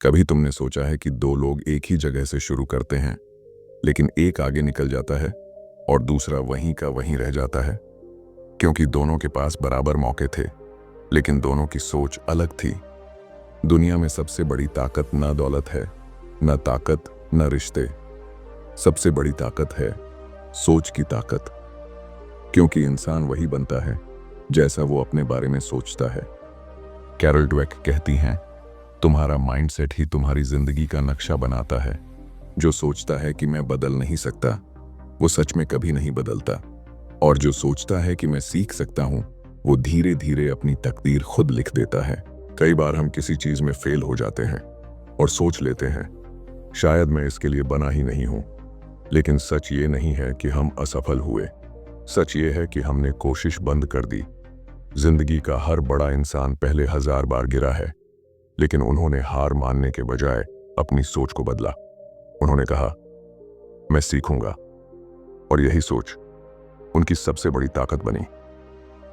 कभी तुमने सोचा है कि दो लोग एक ही जगह से शुरू करते हैं, लेकिन एक आगे निकल जाता है और दूसरा वहीं का वहीं रह जाता है, क्योंकि दोनों के पास बराबर मौके थे, लेकिन दोनों की सोच अलग थी। दुनिया में सबसे बड़ी ताकत न दौलत है, न ताकत, न रिश्ते। सबसे बड़ी ताकत है सोच की ताकत, क्योंकि इंसान वही बनता है जैसा वो अपने बारे में सोचता है। कैरल ड्वेक कहती हैं, तुम्हारा माइंडसेट ही तुम्हारी जिंदगी का नक्शा बनाता है। जो सोचता है कि मैं बदल नहीं सकता, वो सच में कभी नहीं बदलता, और जो सोचता है कि मैं सीख सकता हूं, वो धीरे धीरे अपनी तकदीर खुद लिख देता है। कई बार हम किसी चीज में फेल हो जाते हैं और सोच लेते हैं, शायद मैं इसके लिए बना ही नहीं हूं। लेकिन सच ये नहीं है कि हम असफल हुए, सच ये है कि हमने कोशिश बंद कर दी। जिंदगी का हर बड़ा इंसान पहले 1000 बार गिरा है, लेकिन उन्होंने हार मानने के बजाय अपनी सोच को बदला। उन्होंने कहा, मैं सीखूंगा, और यही सोच उनकी सबसे बड़ी ताकत बनी।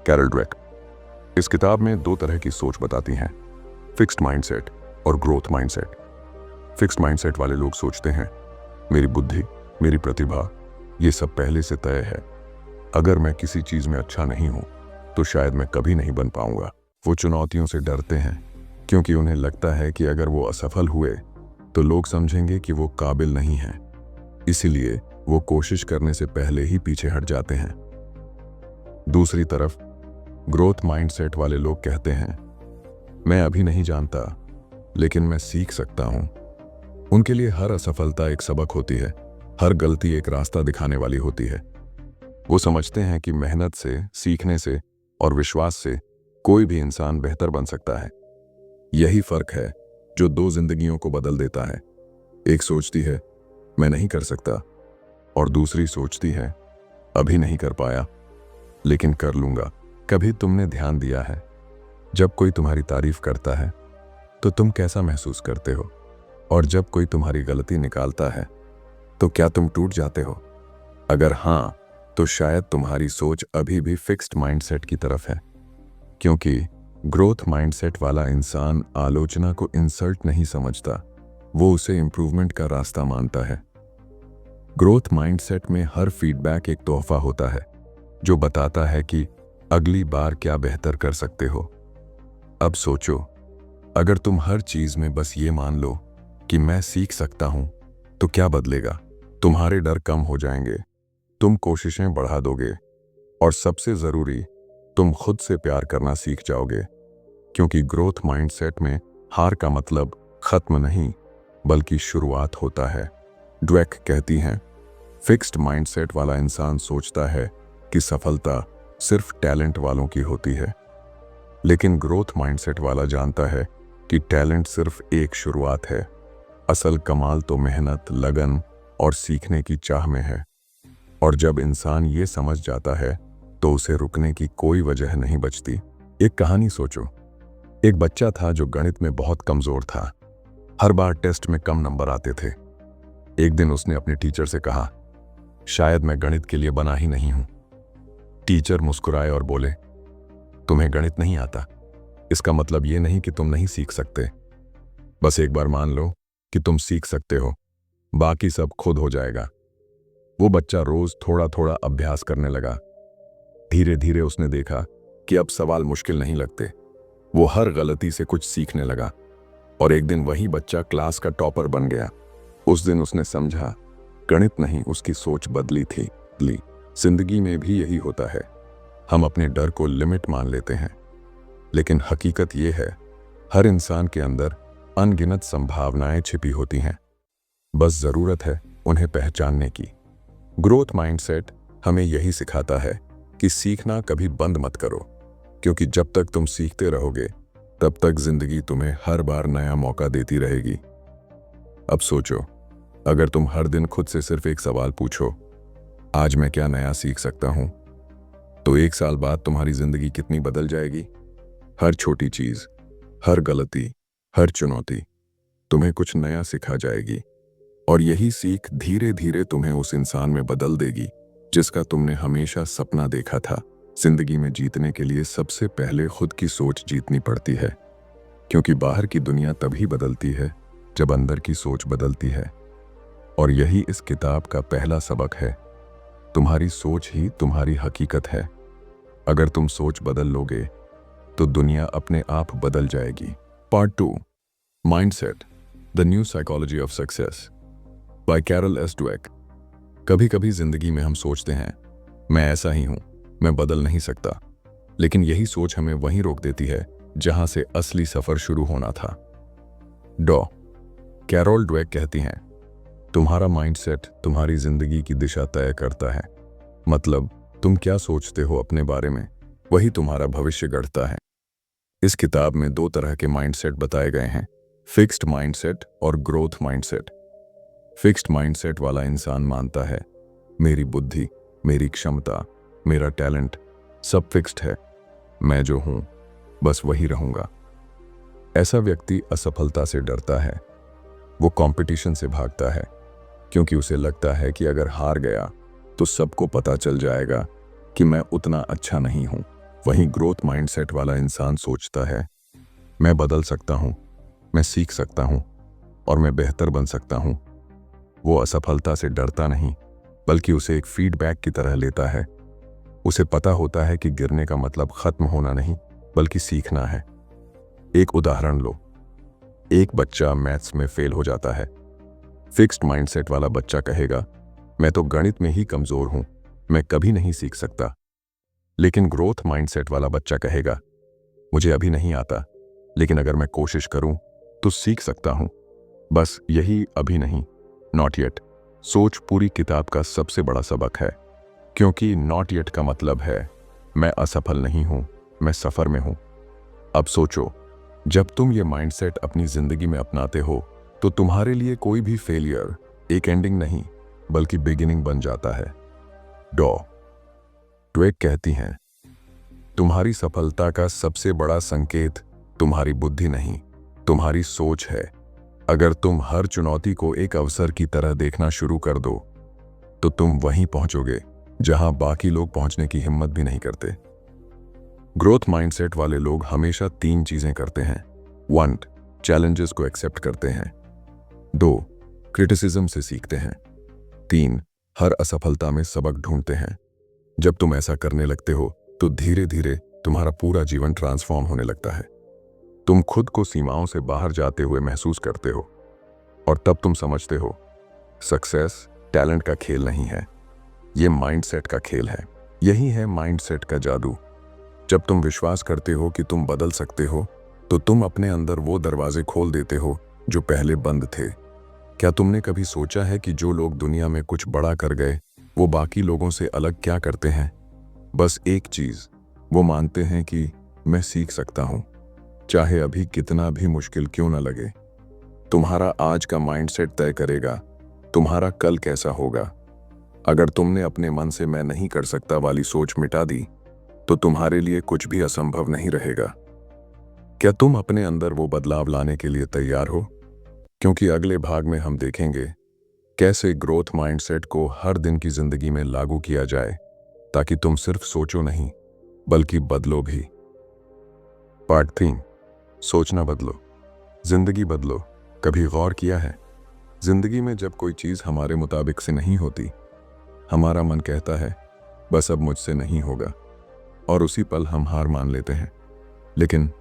कैरल ड्वेक इस किताब में दो तरह की सोच बताती हैं, फिक्स्ड माइंडसेट और ग्रोथ माइंडसेट। फिक्स्ड माइंडसेट वाले लोग सोचते हैं, मेरी बुद्धि, मेरी प्रतिभा, ये सब पहले से तय है। अगर मैं किसी चीज में अच्छा नहीं हूं तो शायद मैं कभी नहीं बन पाऊंगा। वो चुनौतियों से डरते हैं, क्योंकि उन्हें लगता है कि अगर वो असफल हुए तो लोग समझेंगे कि वो काबिल नहीं हैं। इसीलिए वो कोशिश करने से पहले ही पीछे हट जाते हैं। दूसरी तरफ ग्रोथ माइंडसेट वाले लोग कहते हैं, मैं अभी नहीं जानता, लेकिन मैं सीख सकता हूं। उनके लिए हर असफलता एक सबक होती है, हर गलती एक रास्ता दिखाने वाली होती है। वो समझते हैं कि मेहनत से, सीखने से और विश्वास से कोई भी इंसान बेहतर बन सकता है। यही फर्क है जो दो जिंदगियों को बदल देता है। एक सोचती है, मैं नहीं कर सकता, और दूसरी सोचती है, अभी नहीं कर पाया, लेकिन कर लूंगा। कभी तुमने ध्यान दिया है, जब कोई तुम्हारी तारीफ करता है तो तुम कैसा महसूस करते हो, और जब कोई तुम्हारी गलती निकालता है तो क्या तुम टूट जाते हो? अगर हां, तो शायद तुम्हारी सोच अभी भी फिक्स्ड माइंडसेट की तरफ है, क्योंकि ग्रोथ माइंडसेट वाला इंसान आलोचना को इंसल्ट नहीं समझता, वो उसे इंप्रूवमेंट का रास्ता मानता है। ग्रोथ माइंडसेट में हर फीडबैक एक तोहफा होता है, जो बताता है कि अगली बार क्या बेहतर कर सकते हो। अब सोचो, अगर तुम हर चीज में बस ये मान लो कि मैं सीख सकता हूं, तो क्या बदलेगा? तुम्हारे डर कम हो जाएंगे, तुम कोशिशें बढ़ा दोगे, और सबसे जरूरी, तुम खुद से प्यार करना सीख जाओगे। क्योंकि ग्रोथ माइंडसेट में हार का मतलब खत्म नहीं, बल्कि शुरुआत होता है। ड्वेक कहती हैं, फिक्स्ड माइंडसेट वाला इंसान सोचता है कि सफलता सिर्फ टैलेंट वालों की होती है, लेकिन ग्रोथ माइंडसेट वाला जानता है कि टैलेंट सिर्फ एक शुरुआत है। असल कमाल तो मेहनत, लगन और सीखने की चाह में है। और जब इंसान ये समझ जाता है तो उसे रुकने की कोई वजह नहीं बचती। एक कहानी सोचो, एक बच्चा था जो गणित में बहुत कमजोर था। हर बार टेस्ट में कम नंबर आते थे। एक दिन उसने अपने टीचर से कहा, शायद मैं गणित के लिए बना ही नहीं हूं। टीचर मुस्कुराए और बोले, तुम्हें गणित नहीं आता, इसका मतलब ये नहीं कि तुम नहीं सीख सकते। बस एक बार मान लो कि तुम सीख सकते हो, बाकी सब खुद हो जाएगा। वो बच्चा रोज थोड़ा थोड़ा अभ्यास करने लगा। धीरे धीरे उसने देखा कि अब सवाल मुश्किल नहीं लगते। वो हर गलती से कुछ सीखने लगा, और एक दिन वही बच्चा क्लास का टॉपर बन गया। उस दिन उसने समझा, गणित नहीं, उसकी सोच बदली थी। जिंदगी में भी यही होता है, हम अपने डर को लिमिट मान लेते हैं, लेकिन हकीकत यह है, हर इंसान के अंदर अनगिनत संभावनाएं छिपी होती हैं, बस जरूरत है उन्हें पहचानने की। ग्रोथ माइंडसेट हमें यही सिखाता है कि सीखना कभी बंद मत करो, क्योंकि जब तक तुम सीखते रहोगे, तब तक जिंदगी तुम्हें हर बार नया मौका देती रहेगी। अब सोचो, अगर तुम हर दिन खुद से सिर्फ एक सवाल पूछो, आज मैं क्या नया सीख सकता हूं, तो 1 साल बाद तुम्हारी जिंदगी कितनी बदल जाएगी। हर छोटी चीज, हर गलती, हर चुनौती तुम्हें कुछ नया सिखा जाएगी, और यही सीख धीरे धीरे तुम्हें उस इंसान में बदल देगी जिसका तुमने हमेशा सपना देखा था। जिंदगी में जीतने के लिए सबसे पहले खुद की सोच जीतनी पड़ती है, क्योंकि बाहर की दुनिया तभी बदलती है जब अंदर की सोच बदलती है। और यही इस किताब का पहला सबक है। तुम्हारी सोच ही तुम्हारी हकीकत है। अगर तुम सोच बदल लोगे तो दुनिया अपने आप बदल जाएगी। Part 2, mindset, the new psychology of success, by Carol S Dweck. कभी कभी जिंदगी में हम सोचते हैं, मैं ऐसा ही हूं, मैं बदल नहीं सकता। लेकिन यही सोच हमें वहीं रोक देती है जहां से असली सफर शुरू होना था। डॉ कैरोल डवेक कहती हैं, तुम्हारा माइंडसेट तुम्हारी जिंदगी की दिशा तय करता है। मतलब तुम क्या सोचते हो अपने बारे में, वही तुम्हारा भविष्य गढ़ता है। इस किताब में 2 तरह के माइंडसेट बताए गए हैं, फिक्स्ड माइंडसेट और ग्रोथ माइंडसेट। फिक्स्ड माइंडसेट वाला इंसान मानता है, मेरी बुद्धि, मेरी क्षमता, मेरा टैलेंट सब फिक्स्ड है, मैं जो हूं बस वही रहूंगा। ऐसा व्यक्ति असफलता से डरता है। वो कंपटीशन से भागता है क्योंकि उसे लगता है कि अगर हार गया तो सबको पता चल जाएगा कि मैं उतना अच्छा नहीं हूं। वहीं ग्रोथ माइंडसेट वाला इंसान सोचता है, मैं बदल सकता हूं, मैं सीख सकता हूं और मैं बेहतर बन सकता हूं। वो असफलता से डरता नहीं, बल्कि उसे एक फीडबैक की तरह लेता है। उसे पता होता है कि गिरने का मतलब खत्म होना नहीं, बल्कि सीखना है। एक उदाहरण लो, एक बच्चा मैथ्स में फेल हो जाता है। फिक्स्ड माइंडसेट वाला बच्चा कहेगा, मैं तो गणित में ही कमजोर हूं, मैं कभी नहीं सीख सकता। लेकिन ग्रोथ माइंडसेट वाला बच्चा कहेगा, मुझे अभी नहीं आता, लेकिन अगर मैं कोशिश करूं तो सीख सकता हूं। बस यही अभी नहीं, नॉट येट, सोच पूरी किताब का सबसे बड़ा सबक है। क्योंकि नॉट येट का मतलब है मैं असफल नहीं हूं, मैं सफर में हूं। अब सोचो, जब तुम ये माइंडसेट अपनी जिंदगी में अपनाते हो तो तुम्हारे लिए कोई भी फेलियर एक एंडिंग नहीं, बल्कि बिगिनिंग बन जाता है। डॉ ट्वेक कहती हैं, तुम्हारी सफलता का सबसे बड़ा संकेत तुम्हारी बुद्धि नहीं, तुम्हारी सोच है। अगर तुम हर चुनौती को एक अवसर की तरह देखना शुरू कर दो तो तुम वहीं पहुंचोगे जहां बाकी लोग पहुंचने की हिम्मत भी नहीं करते। ग्रोथ माइंडसेट वाले लोग हमेशा 3 चीजें करते हैं। 1, चैलेंजेस को एक्सेप्ट करते हैं। 2, क्रिटिसिज्म से सीखते हैं। 3, हर असफलता में सबक ढूंढते हैं। जब तुम ऐसा करने लगते हो तो धीरे धीरे तुम्हारा पूरा जीवन ट्रांसफॉर्म होने लगता है। तुम खुद को सीमाओं से बाहर जाते हुए महसूस करते हो और तब तुम समझते हो, सक्सेस टैलेंट का खेल नहीं है, ये माइंडसेट का खेल है। यही है माइंडसेट का जादू। जब तुम विश्वास करते हो कि तुम बदल सकते हो तो तुम अपने अंदर वो दरवाजे खोल देते हो जो पहले बंद थे। क्या तुमने कभी सोचा है कि जो लोग दुनिया में कुछ बड़ा कर गए वो बाकी लोगों से अलग क्या करते हैं? बस एक चीज, वो मानते हैं कि मैं सीख सकता हूं, चाहे अभी कितना भी मुश्किल क्यों न लगे। तुम्हारा आज का माइंडसेट तय करेगा तुम्हारा कल कैसा होगा। अगर तुमने अपने मन से मैं नहीं कर सकता वाली सोच मिटा दी तो तुम्हारे लिए कुछ भी असंभव नहीं रहेगा। क्या तुम अपने अंदर वो बदलाव लाने के लिए तैयार हो? क्योंकि अगले भाग में हम देखेंगे कैसे ग्रोथ माइंडसेट को हर दिन की जिंदगी में लागू किया जाए, ताकि तुम सिर्फ सोचो नहीं बल्कि बदलो भी। पार्ट 3, सोचना बदलो, जिंदगी बदलो। कभी गौर किया है, जिंदगी में जब कोई चीज हमारे मुताबिक से नहीं होती, हमारा मन कहता है बस अब मुझसे नहीं होगा, और उसी पल हम हार मान लेते हैं। लेकिन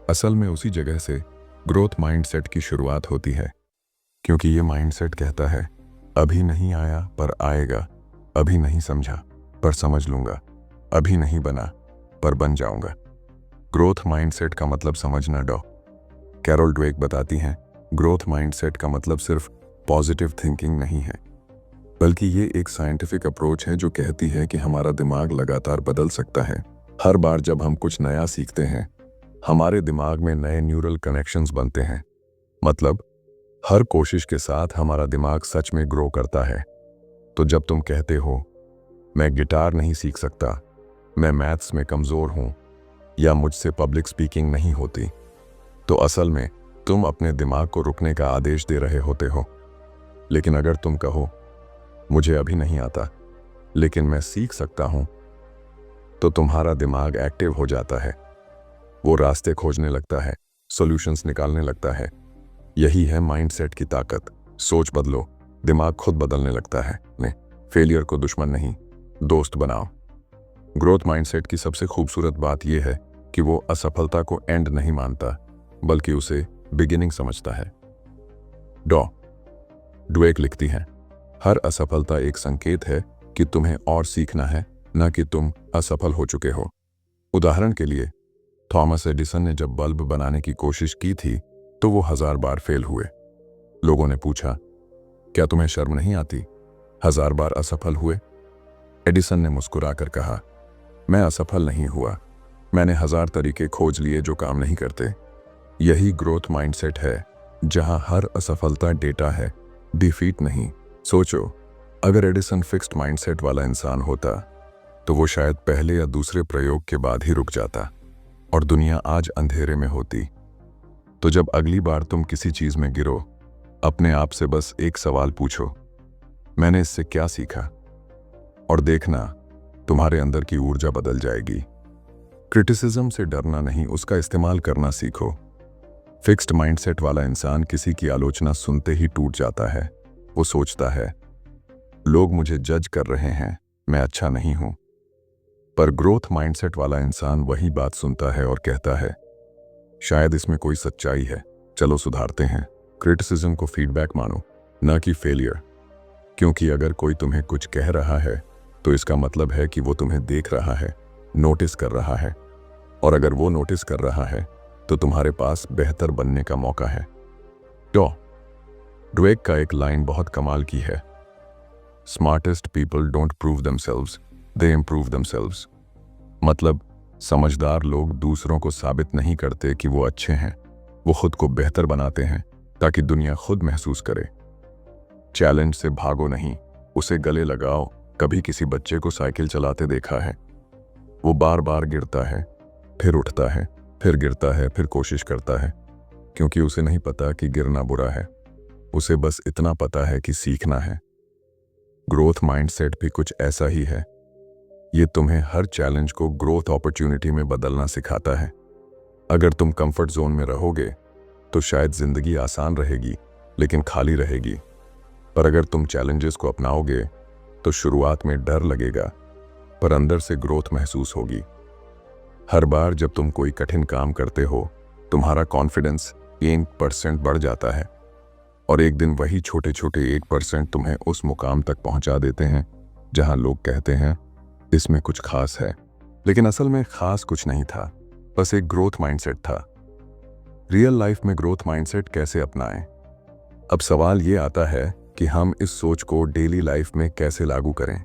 असल में उसी जगह से ग्रोथ माइंडसेट की शुरुआत होती है। क्योंकि ये माइंडसेट कहता है, अभी नहीं आया पर आएगा, अभी नहीं समझा पर समझ लूंगा, अभी नहीं बना पर बन जाऊंगा। ग्रोथ माइंडसेट का मतलब समझना। डॉ कैरोल डवेक बताती हैं, ग्रोथ माइंडसेट का मतलब सिर्फ पॉजिटिव थिंकिंग नहीं है, बल्कि ये एक साइंटिफिक अप्रोच है जो कहती है कि हमारा दिमाग लगातार बदल सकता है। हर बार जब हम कुछ नया सीखते हैं, हमारे दिमाग में नए न्यूरल कनेक्शंस बनते हैं। मतलब हर कोशिश के साथ हमारा दिमाग सच में ग्रो करता है। तो जब तुम कहते हो, मैं गिटार नहीं सीख सकता, मैं मैथ्स में कमजोर हूं, या मुझसे पब्लिक स्पीकिंग नहीं होती, तो असल में तुम अपने दिमाग को रुकने का आदेश दे रहे होते हो। लेकिन अगर तुम कहो, मुझे अभी नहीं आता लेकिन मैं सीख सकता हूं, तो तुम्हारा दिमाग एक्टिव हो जाता है। वो रास्ते खोजने लगता है, सॉल्यूशंस निकालने लगता है। यही है माइंडसेट की ताकत। सोच बदलो, दिमाग खुद बदलने लगता है। ने फेलियर को दुश्मन नहीं, दोस्त बनाओ। ग्रोथ माइंडसेट की सबसे खूबसूरत बात यह है कि वो असफलता को एंड नहीं मानता, बल्कि उसे बिगिनिंग समझता है। ड्वेक लिखती हैं, हर असफलता एक संकेत है कि तुम्हें और सीखना है, न कि तुम असफल हो चुके हो। उदाहरण के लिए, थॉमस एडिसन ने जब बल्ब बनाने की कोशिश की थी तो वो 1000 बार फेल हुए। लोगों ने पूछा, क्या तुम्हें शर्म नहीं आती? 1000 बार असफल हुए। एडिसन ने मुस्कुराकर कहा, मैं असफल नहीं हुआ, मैंने 1000 तरीके खोज लिए जो काम नहीं करते। यही ग्रोथ माइंडसेट है, जहां हर असफलता डेटा है, डिफीट नहीं। सोचो, अगर एडिसन फिक्स्ड माइंडसेट वाला इंसान होता तो वो शायद पहले या दूसरे प्रयोग के बाद ही रुक जाता और दुनिया आज अंधेरे में होती। तो जब अगली बार तुम किसी चीज में गिरो, अपने आप से बस एक सवाल पूछो, मैंने इससे क्या सीखा? और देखना, तुम्हारे अंदर की ऊर्जा बदल जाएगी। क्रिटिसिज्म से डरना नहीं, उसका इस्तेमाल करना सीखो। फिक्स्ड माइंडसेट वाला इंसान किसी की आलोचना सुनते ही टूट जाता है। वो सोचता है, लोग मुझे जज कर रहे हैं, मैं अच्छा नहीं हूं। पर ग्रोथ माइंडसेट वाला इंसान वही बात सुनता है और कहता है, शायद इसमें कोई सच्चाई है, चलो सुधारते हैं। क्रिटिसिज्म को फीडबैक मानो, न कि फेलियर। क्योंकि अगर कोई तुम्हें कुछ कह रहा है तो इसका मतलब है कि वो तुम्हें देख रहा है, नोटिस कर रहा है। और अगर वो नोटिस कर रहा है तो तुम्हारे पास बेहतर बनने का मौका है। ड्वेक का एक लाइन बहुत कमाल की है, smartest people don't prove themselves, they improve themselves. मतलब, समझदार लोग दूसरों को साबित नहीं करते कि वो अच्छे हैं, वो खुद को बेहतर बनाते हैं ताकि दुनिया खुद महसूस करे। चैलेंज से भागो नहीं, उसे गले लगाओ। कभी किसी बच्चे को साइकिल चलाते देखा है? वो बार बार गिरता है, फिर उठता है, फिर गिरता है, फिर कोशिश करता है, क्योंकि उसे नहीं पता कि गिरना बुरा है, उसे बस इतना पता है कि सीखना है। ग्रोथ माइंडसेट भी कुछ ऐसा ही है। ये तुम्हें हर चैलेंज को ग्रोथ अपॉर्चुनिटी में बदलना सिखाता है। अगर तुम कंफर्ट जोन में रहोगे तो शायद जिंदगी आसान रहेगी, लेकिन खाली रहेगी। पर अगर तुम चैलेंजेस को अपनाओगे तो शुरुआत में डर लगेगा, पर अंदर से ग्रोथ महसूस होगी। हर बार जब तुम कोई कठिन काम करते हो, तुम्हारा कॉन्फिडेंस 1% बढ़ जाता है, और एक दिन वही छोटे छोटे 1% तुम्हें उस मुकाम तक पहुंचा देते हैं जहां लोग कहते हैं इसमें कुछ खास है। लेकिन असल में खास कुछ नहीं था, बस एक ग्रोथ माइंडसेट था। रियल लाइफ में ग्रोथ माइंडसेट कैसे अपनाएं? अब सवाल ये आता है कि हम इस सोच को डेली लाइफ में कैसे लागू करें।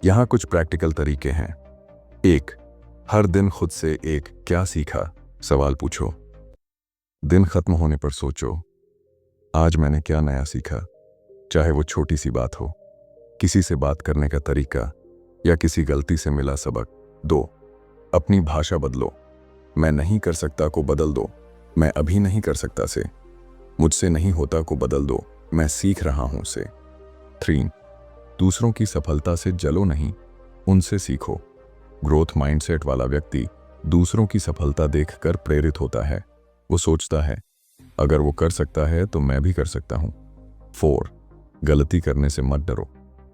यहां कुछ प्रैक्टिकल तरीके हैं। 1, हर दिन खुद से एक क्या सीखा सवाल पूछो। दिन खत्म होने पर सोचो, आज मैंने क्या नया सीखा? चाहे वो छोटी सी बात हो, किसी से बात करने का तरीका, या किसी गलती से मिला सबक। 2, अपनी भाषा बदलो। मैं नहीं कर सकता को बदल दो, मैं अभी नहीं कर सकता से मुझसे नहीं होता को बदल दो, मैं सीख रहा हूं से। 3, दूसरों की सफलता से जलो नहीं, उनसे सीखो। ग्रोथ माइंडसेट वाला व्यक्ति दूसरों की सफलता देखकर प्रेरित होता है। वो सोचता है, अगर वो कर सकता है तो मैं भी कर सकता हूं। 4, गलती करने से मत डरो,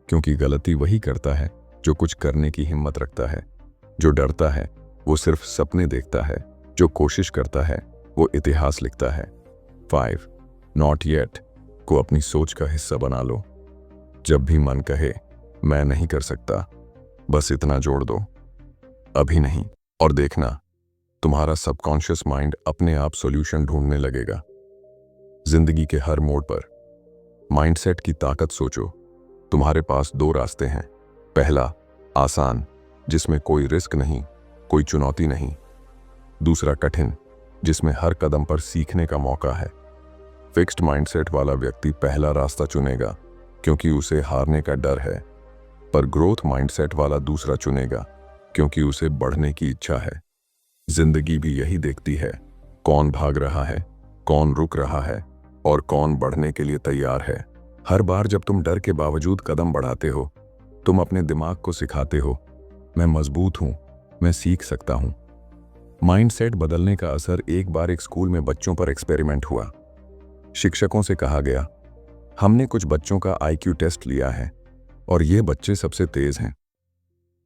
क्योंकि गलती वही करता है जो कुछ करने की हिम्मत रखता है। जो डरता है वो सिर्फ सपने देखता है, जो कोशिश करता है वो इतिहास लिखता है। 5, नॉट येट को अपनी सोच का हिस्सा बना लो। जब भी मन कहे मैं नहीं कर सकता, बस इतना जोड़ दो, अभी नहीं। और देखना, तुम्हारा सबकॉन्शियस माइंड अपने आप सॉल्यूशन ढूंढने लगेगा। जिंदगी के हर मोड़ पर माइंडसेट की ताकत सोचो। तुम्हारे पास 2 रास्ते हैं। पहला, आसान, जिसमें कोई रिस्क नहीं, कोई चुनौती नहीं। दूसरा, कठिन, जिसमें हर कदम पर सीखने का मौका है। फिक्स्ड माइंडसेट वाला व्यक्ति पहला रास्ता चुनेगा क्योंकि उसे हारने का डर है, पर ग्रोथ माइंडसेट वाला दूसरा चुनेगा क्योंकि उसे बढ़ने की इच्छा है। जिंदगी भी यही देखती है, कौन भाग रहा है, कौन रुक रहा है, और कौन बढ़ने के लिए तैयार है। हर बार जब तुम डर के बावजूद कदम बढ़ाते हो, तुम अपने दिमाग को सिखाते हो, मैं मजबूत हूं, मैं सीख सकता हूं। माइंडसेट बदलने का असर एक बार एक स्कूल में बच्चों पर एक्सपेरिमेंट हुआ। शिक्षकों से कहा गया, हमने कुछ बच्चों का आईक्यू टेस्ट लिया है और ये बच्चे सबसे तेज हैं।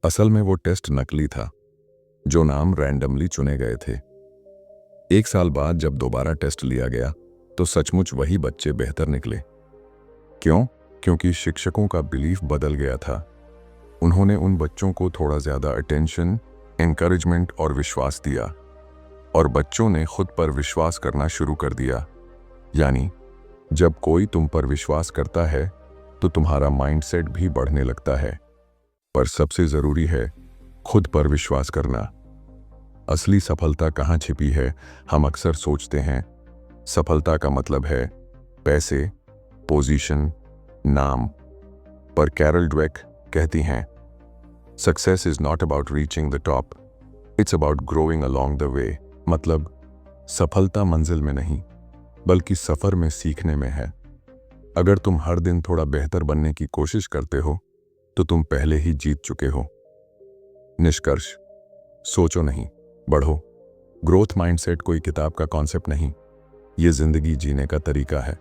असल में वो टेस्ट नकली था, जो नाम रैंडमली चुने गए थे। 1 साल बाद जब दोबारा टेस्ट लिया गया तो सचमुच वही बच्चे बेहतर निकले। क्यों? क्योंकि शिक्षकों का बिलीफ बदल गया था। उन्होंने उन बच्चों को थोड़ा ज्यादा अटेंशन, एनकरेजमेंट और विश्वास दिया, और बच्चों ने खुद पर विश्वास करना शुरू कर दिया। यानी जब कोई तुम पर विश्वास करता है तो तुम्हारा माइंडसेट भी बढ़ने लगता है। पर सबसे जरूरी है खुद पर विश्वास करना। असली सफलता कहाँ छिपी है? हम अक्सर सोचते हैं सफलता का मतलब है पैसे, पोजीशन, नाम। पर कैरल ड्वेक कहती हैं, success is not about reaching the top, it's about growing along the way. मतलब सफलता मंजिल में नहीं, बल्कि सफर में सीखने में है। अगर तुम हर दिन थोड़ा बेहतर बनने की कोशिश करते हो तो तुम पहले ही जीत चुके हो। निष्कर्ष, सोचो नहीं, बढ़ो। ग्रोथ माइंडसेट कोई किताब का कॉन्सेप्ट नहीं, ये जिंदगी जीने का तरीका है।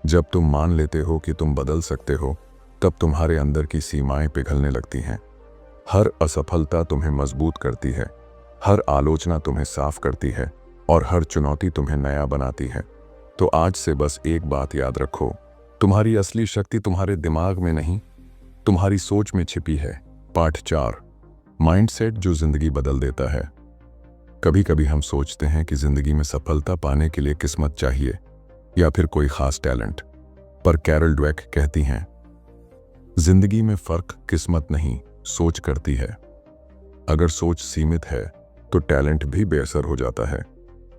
जब तुम मान लेते हो कि तुम बदल सकते हो, तब तुम्हारे अंदर की सीमाएं पिघलने लगती हैं। हर असफलता तुम्हें मजबूत करती है, हर आलोचना तुम्हें साफ करती है, और हर चुनौती तुम्हें नया बनाती है। तो आज से बस एक बात याद रखो, तुम्हारी असली शक्ति तुम्हारे दिमाग में नहीं, तुम्हारी सोच में छिपी है। पाठ 4, माइंडसेट जो जिंदगी बदल देता है। कभी कभी हम सोचते हैं कि जिंदगी में सफलता पाने के लिए किस्मत चाहिए या फिर कोई खास टैलेंट। पर कैरल ड्वेक कहती हैं, जिंदगी में फर्क किस्मत नहीं, सोच करती है। अगर सोच सीमित है तो टैलेंट भी बेअसर हो जाता है,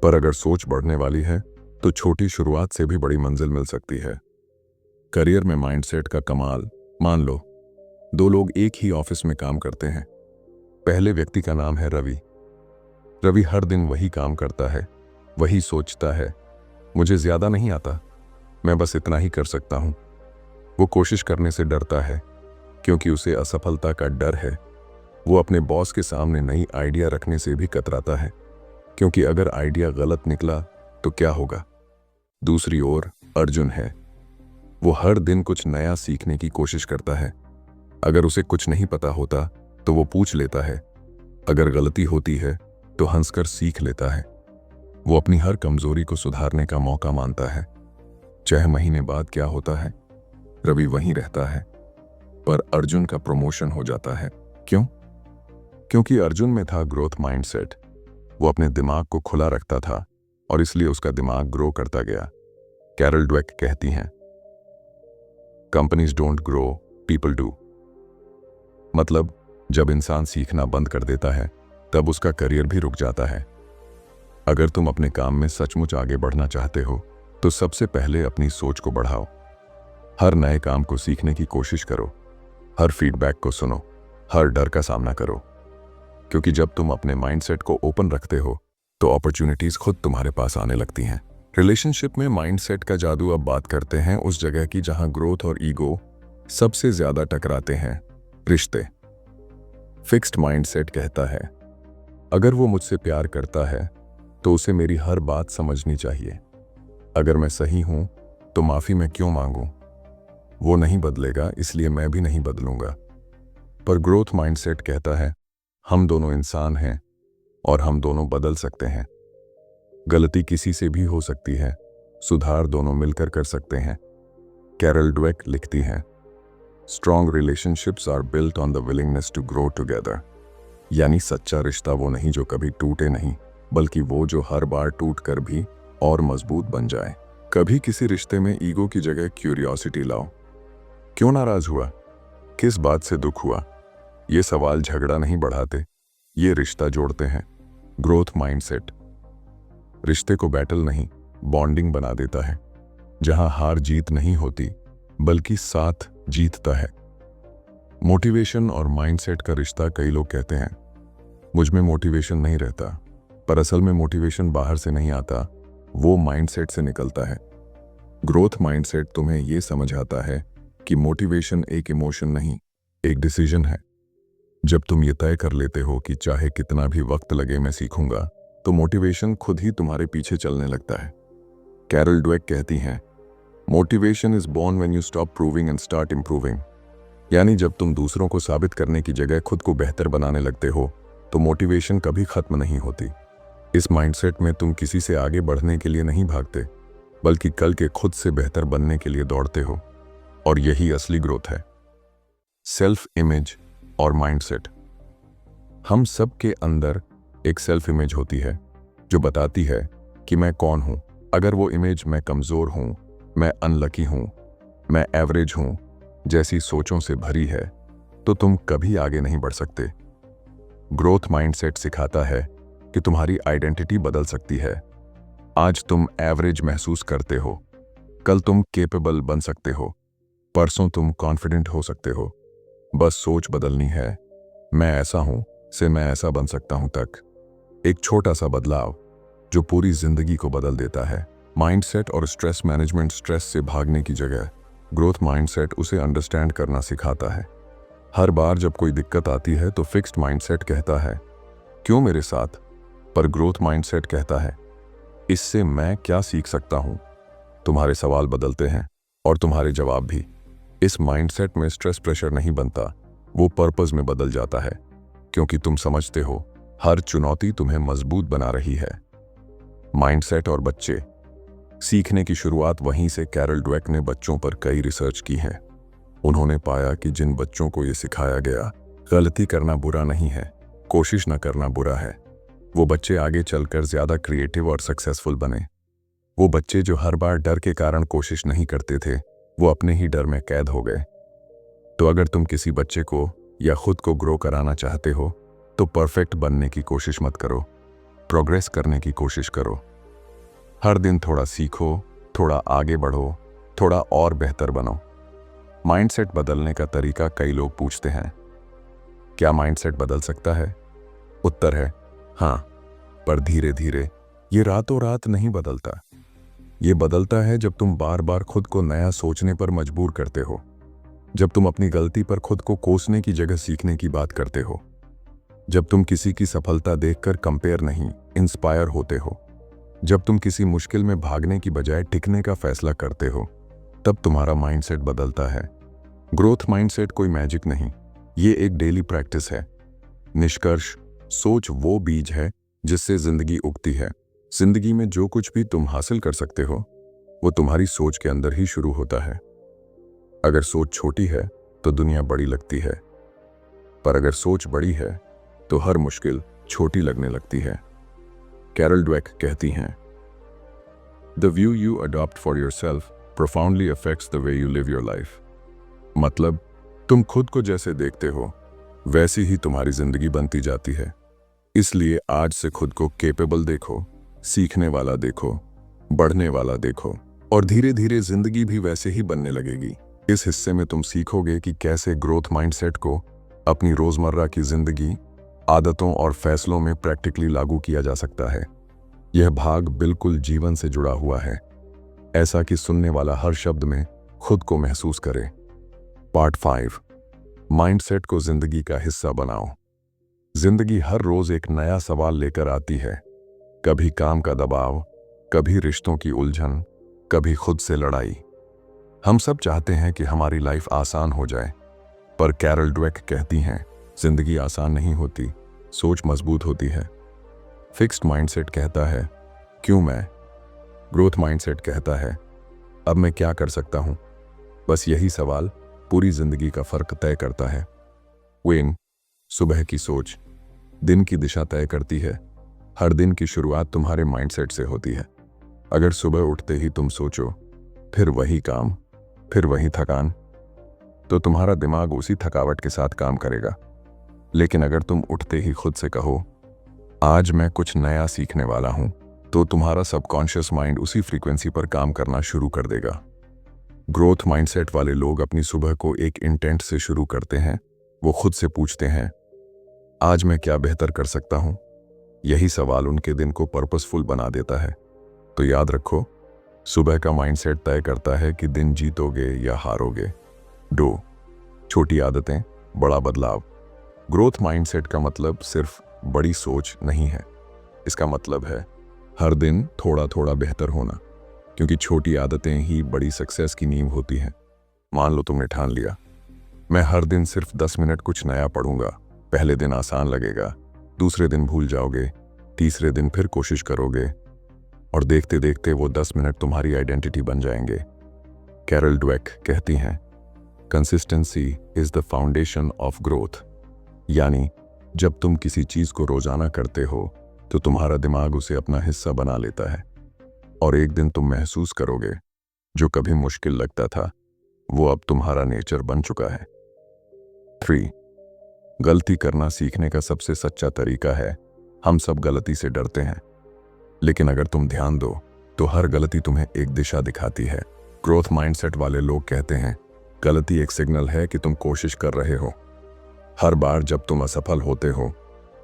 पर अगर सोच बढ़ने वाली है तो छोटी शुरुआत से भी बड़ी मंजिल मिल सकती है। करियर में माइंडसेट का कमाल। मान लो 2 लोग एक ही ऑफिस में काम करते हैं। पहले व्यक्ति का नाम है रवि। रवि हर दिन वही काम करता है, वही सोचता है, मुझे ज्यादा नहीं आता, मैं बस इतना ही कर सकता हूं। वो कोशिश करने से डरता है क्योंकि उसे असफलता का डर है। वो अपने बॉस के सामने नई आइडिया रखने से भी कतराता है, क्योंकि अगर आइडिया गलत निकला तो क्या होगा। दूसरी ओर अर्जुन है। वो हर दिन कुछ नया सीखने की कोशिश करता है। अगर उसे कुछ नहीं पता होता तो वो पूछ लेता है, अगर गलती होती है तो हंसकर सीख लेता है। वो अपनी हर कमजोरी को सुधारने का मौका मानता है। 6 महीने बाद क्या होता है? रवि वहीं रहता है, पर अर्जुन का प्रमोशन हो जाता है। क्यों? क्योंकि अर्जुन में था ग्रोथ माइंडसेट। वो अपने दिमाग को खुला रखता था और इसलिए उसका दिमाग ग्रो करता गया। कैरल ड्वेक कहती हैं, companies don't grow, people do. मतलब जब इंसान सीखना बंद कर देता है तब उसका करियर भी रुक जाता है। अगर तुम अपने काम में सचमुच आगे बढ़ना चाहते हो तो सबसे पहले अपनी सोच को बढ़ाओ। हर नए काम को सीखने की कोशिश करो, हर फीडबैक को सुनो, हर डर का सामना करो। क्योंकि जब तुम अपने माइंडसेट को ओपन रखते हो तो अपॉर्चुनिटीज खुद तुम्हारे पास आने लगती हैं। रिलेशनशिप में माइंडसेट का जादू। अब बात करते हैं उस जगह की जहां ग्रोथ और ईगो सबसे ज्यादा टकराते हैं, रिश्ते। फिक्स्ड माइंडसेट कहता है, अगर वो मुझसे प्यार करता है तो उसे मेरी हर बात समझनी चाहिए। अगर मैं सही हूं तो माफी मैं क्यों मांगूं? वो नहीं बदलेगा इसलिए मैं भी नहीं बदलूंगा। पर ग्रोथ माइंडसेट कहता है, हम दोनों इंसान हैं और हम दोनों बदल सकते हैं। गलती किसी से भी हो सकती है, सुधार दोनों मिलकर कर सकते हैं। कैरल ड्वेक लिखती हैं, strong relationships are built on the willingness to grow together. यानी सच्चा रिश्ता वो नहीं जो कभी टूटे नहीं, बल्कि वो जो हर बार टूट कर भी और मजबूत बन जाए। कभी किसी रिश्ते में ईगो की जगह क्यूरियोसिटी लाओ। क्यों नाराज हुआ? किस बात से दुख हुआ? ये सवाल झगड़ा नहीं बढ़ाते, ये रिश्ता जोड़ते हैं। ग्रोथ माइंडसेट रिश्ते को बैटल नहीं, बॉन्डिंग बना देता है, जहां हार जीत नहीं होती बल्कि साथ जीतता है। मोटिवेशन और माइंडसेट का रिश्ता। कई लोग कहते हैं, मुझ में मोटिवेशन नहीं रहता, पर असल में मोटिवेशन बाहर से नहीं आता, वो माइंडसेट से निकलता है। ग्रोथ माइंडसेट तुम्हें ये समझाता है कि मोटिवेशन एक इमोशन नहीं, एक डिसीजन है। जब तुम ये तय कर लेते हो कि चाहे कितना भी वक्त लगे मैं सीखूंगा, तो मोटिवेशन खुद ही तुम्हारे पीछे चलने लगता है। कैरल ड्वेक कहती हैं, motivation is born when you stop proving and start improving. यानी जब तुम दूसरों को साबित करने की जगह खुद को बेहतर बनाने लगते हो तो मोटिवेशन कभी खत्म नहीं होती। इस माइंडसेट में तुम किसी से आगे बढ़ने के लिए नहीं भागते, बल्कि कल के खुद से बेहतर बनने के लिए दौड़ते हो। और यही असली ग्रोथ है। सेल्फ इमेज और माइंडसेट। हम सब के अंदर एक सेल्फ इमेज होती है जो बताती है कि मैं कौन हूं। अगर वो इमेज मैं कमजोर हूं, मैं अनलकी हूं, मैं एवरेज हूं जैसी सोचों से भरी है तो तुम कभी आगे नहीं बढ़ सकते। ग्रोथ माइंडसेट सिखाता है कि तुम्हारी आइडेंटिटी बदल सकती है। आज तुम एवरेज महसूस करते हो, कल तुम केपेबल बन सकते हो, परसों तुम कॉन्फिडेंट हो सकते हो। बस सोच बदलनी है। मैं ऐसा हूं से मैं ऐसा बन सकता हूं तक। एक छोटा सा बदलाव जो पूरी जिंदगी को बदल देता है। माइंडसेट और स्ट्रेस मैनेजमेंट। स्ट्रेस से भागने की जगह ग्रोथ माइंडसेट उसे अंडरस्टैंड करना सिखाता है। हर बार जब कोई दिक्कत आती है तो फिक्स्ड माइंडसेट कहता है, क्यों मेरे साथ? पर ग्रोथ माइंडसेट कहता है, इससे मैं क्या सीख सकता हूं? तुम्हारे सवाल बदलते हैं और तुम्हारे जवाब भी। इस माइंडसेट में स्ट्रेस प्रेशर नहीं बनता, वो पर्पस में बदल जाता है, क्योंकि तुम समझते हो हर चुनौती तुम्हें मजबूत बना रही है। माइंडसेट और बच्चे। सीखने की शुरुआत वहीं से। कैरल ड्वेक ने बच्चों पर कई रिसर्च की है। उन्होंने पाया कि जिन बच्चों को ये सिखाया गया गलती करना बुरा नहीं है, कोशिश न करना बुरा है, वो बच्चे आगे चलकर ज्यादा क्रिएटिव और सक्सेसफुल बने। वो बच्चे जो हर बार डर के कारण कोशिश नहीं करते थे, वो अपने ही डर में कैद हो गए। तो अगर तुम किसी बच्चे को या खुद को ग्रो कराना चाहते हो तो परफेक्ट बनने की कोशिश मत करो, प्रोग्रेस करने की कोशिश करो। हर दिन थोड़ा सीखो, थोड़ा आगे बढ़ो, थोड़ा और बेहतर बनो। माइंडसेट बदलने का तरीका। कई लोग पूछते हैं, क्या माइंडसेट बदल सकता है? उत्तर है हाँ, पर धीरे धीरे। ये रातों रात नहीं बदलता। ये बदलता है जब तुम बार बार खुद को नया सोचने पर मजबूर करते हो, जब तुम अपनी गलती पर खुद को कोसने की जगह सीखने की बात करते हो, जब तुम किसी की सफलता देखकर कंपेयर नहीं इंस्पायर होते हो, जब तुम किसी मुश्किल में भागने की बजाय टिकने का फैसला करते हो, तब तुम्हारा माइंडसेट बदलता है। ग्रोथ माइंडसेट कोई मैजिक नहीं, ये एक डेली प्रैक्टिस है। निष्कर्ष, सोच वो बीज है जिससे जिंदगी उगती है। जिंदगी में जो कुछ भी तुम हासिल कर सकते हो वो तुम्हारी सोच के अंदर ही शुरू होता है। अगर सोच छोटी है तो दुनिया बड़ी लगती है, पर अगर सोच बड़ी है तो हर मुश्किल छोटी लगने लगती है। कैरल ड्वेक कहती हैं, the view you adopt for yourself profoundly affects the way you live your life. मतलब तुम खुद को जैसे देखते हो वैसी ही तुम्हारी जिंदगी बनती जाती है। इसलिए आज से खुद को केपेबल देखो, सीखने वाला देखो, बढ़ने वाला देखो, और धीरे धीरे जिंदगी भी वैसे ही बनने लगेगी। इस हिस्से में तुम सीखोगे कि कैसे ग्रोथ माइंडसेट को अपनी रोजमर्रा की जिंदगी, आदतों और फैसलों में प्रैक्टिकली लागू किया जा सकता है। यह भाग बिल्कुल जीवन से जुड़ा हुआ है, ऐसा कि सुनने वाला हर शब्द में खुद को महसूस करे। पार्ट 5, माइंडसेट को जिंदगी का हिस्सा बनाओ। जिंदगी हर रोज एक नया सवाल लेकर आती है। कभी काम का दबाव, कभी रिश्तों की उलझन, कभी खुद से लड़ाई। हम सब चाहते हैं कि हमारी लाइफ आसान हो जाए, पर कैरल ड्वेक कहती हैं, जिंदगी आसान नहीं होती, सोच मजबूत होती है। फिक्स्ड माइंडसेट कहता है, क्यों मैं? ग्रोथ माइंडसेट कहता है, अब मैं क्या कर सकता हूं? बस यही सवाल पूरी जिंदगी का फर्क तय करता है। वेन, सुबह की सोच दिन की दिशा तय करती है। हर दिन की शुरुआत तुम्हारे माइंडसेट से होती है। अगर सुबह उठते ही तुम सोचो, फिर वही काम, फिर वही थकान, तो तुम्हारा दिमाग उसी थकावट के साथ काम करेगा। लेकिन अगर तुम उठते ही खुद से कहो, आज मैं कुछ नया सीखने वाला हूं, तो तुम्हारा सबकॉन्शियस माइंड उसी फ्रीक्वेंसी पर काम करना शुरू कर देगा। ग्रोथ माइंडसेट वाले लोग अपनी सुबह को एक इंटेंट से शुरू करते हैं। वो खुद से पूछते हैं, आज मैं क्या बेहतर कर सकता हूं? यही सवाल उनके दिन को पर्पसफुल बना देता है। तो याद रखो, सुबह का माइंडसेट तय करता है कि दिन जीतोगे या हारोगे। डो छोटी आदतें, बड़ा बदलाव। ग्रोथ माइंडसेट का मतलब सिर्फ बड़ी सोच नहीं है। इसका मतलब है हर दिन थोड़ा थोड़ा बेहतर होना, क्योंकि छोटी आदतें ही बड़ी सक्सेस की नींव होती हैं। मान लो तुमने ठान लिया, मैं हर दिन सिर्फ 10 मिनट कुछ नया पढ़ूंगा। पहले दिन आसान लगेगा, दूसरे दिन भूल जाओगे, तीसरे दिन फिर कोशिश करोगे और देखते देखते वो 10 मिनट तुम्हारी आइडेंटिटी बन जाएंगे। कैरल ड्वेक कहती हैं, consistency is the foundation of growth. यानी जब तुम किसी चीज को रोजाना करते हो तो तुम्हारा दिमाग उसे अपना हिस्सा बना लेता है और एक दिन तुम महसूस करोगे जो कभी मुश्किल लगता था वो अब तुम्हारा नेचर बन चुका है। 3. गलती करना सीखने का सबसे सच्चा तरीका है। हम सब गलती से डरते हैं, लेकिन अगर तुम ध्यान दो तो हर गलती तुम्हें एक दिशा दिखाती है। ग्रोथ माइंडसेट वाले लोग कहते हैं, गलती एक सिग्नल है कि तुम कोशिश कर रहे हो। हर बार जब तुम असफल होते हो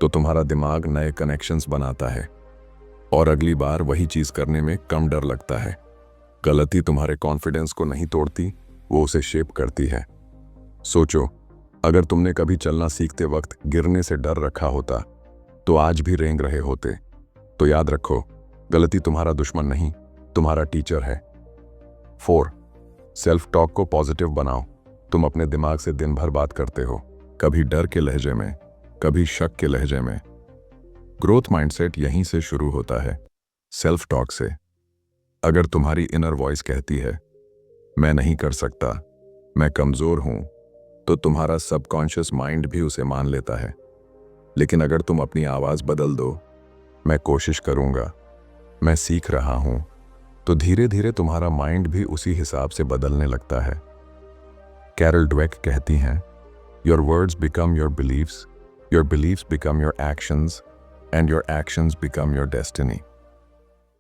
तो तुम्हारा दिमाग नए कनेक्शंस बनाता है और अगली बार वही चीज करने में कम डर लगता है। गलती तुम्हारे कॉन्फिडेंस को नहीं तोड़ती, वो उसे शेप करती है। सोचो, अगर तुमने कभी चलना सीखते वक्त गिरने से डर रखा होता तो आज भी रेंग रहे होते। तो याद रखो, गलती तुम्हारा दुश्मन नहीं, तुम्हारा टीचर है। 4. सेल्फ टॉक को पॉजिटिव बनाओ। तुम अपने दिमाग से दिन भर बात करते हो, कभी डर के लहजे में, कभी शक के लहजे में। ग्रोथ माइंडसेट यहीं से शुरू होता है, सेल्फ टॉक से। अगर तुम्हारी इनर वॉइस कहती है, मैं नहीं कर सकता, मैं कमजोर हूं, तो तुम्हारा सबकॉन्शियस माइंड भी उसे मान लेता है। लेकिन अगर तुम अपनी आवाज बदल दो, मैं कोशिश करूंगा, मैं सीख रहा हूं, तो धीरे धीरे तुम्हारा माइंड भी उसी हिसाब से बदलने लगता है। कैरल ड्वेक कहती हैं, your words become your beliefs become your actions and your actions become your destiny.